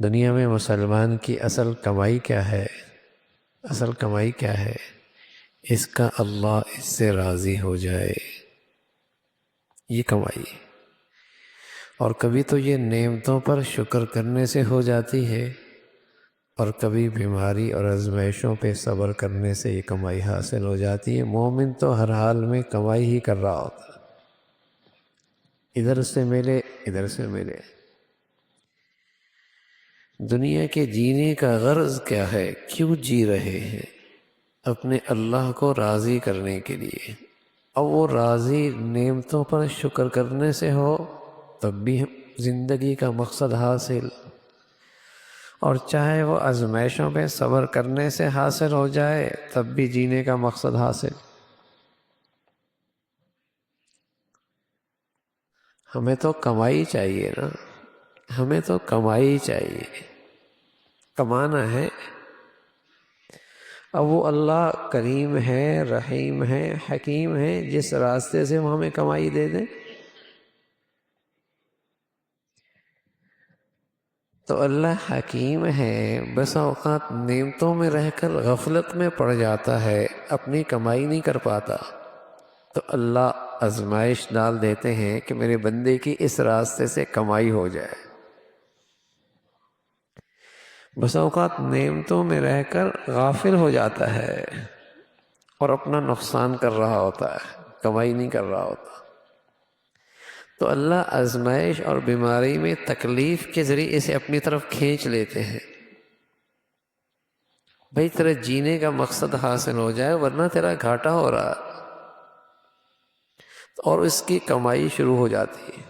دنیا میں مسلمان کی اصل کمائی کیا ہے؟ اصل کمائی کیا ہے؟ اس کا اللہ اس سے راضی ہو جائے، یہ کمائی ہے۔ اور کبھی تو یہ نعمتوں پر شکر کرنے سے ہو جاتی ہے، اور کبھی بیماری اور آزمائشوں پہ صبر کرنے سے یہ کمائی حاصل ہو جاتی ہے۔ مومن تو ہر حال میں کمائی ہی کر رہا ہوتا، ادھر سے ملے ادھر سے ملے۔ دنیا کے جینے کا غرض کیا ہے؟ کیوں جی رہے ہیں؟ اپنے اللہ کو راضی کرنے کے لیے۔ اب وہ راضی نعمتوں پر شکر کرنے سے ہو تب بھی زندگی کا مقصد حاصل، اور چاہے وہ آزمائشوں پہ صبر کرنے سے حاصل ہو جائے تب بھی جینے کا مقصد حاصل۔ ہمیں تو کمائی چاہیے نا، ہمیں تو کمائی چاہیے، کمانا ہے۔ اب وہ اللہ کریم ہے، رحیم ہے، حکیم ہے، جس راستے سے وہ ہمیں کمائی دے دیں۔ تو اللہ حکیم ہے، بس اوقات نعمتوں میں رہ کر غفلت میں پڑ جاتا ہے، اپنی کمائی نہیں کر پاتا، تو اللہ آزمائش ڈال دیتے ہیں کہ میرے بندے کی اس راستے سے کمائی ہو جائے۔ بس اوقات نعمتوں میں رہ کر غافل ہو جاتا ہے اور اپنا نقصان کر رہا ہوتا ہے، کمائی نہیں کر رہا ہوتا۔ تو اللہ آزمائش اور بیماری میں تکلیف کے ذریعے اسے اپنی طرف کھینچ لیتے ہیں، بھئی تیرے جینے کا مقصد حاصل ہو جائے، ورنہ تیرا گھاٹا ہو رہا، اور اس کی کمائی شروع ہو جاتی ہے۔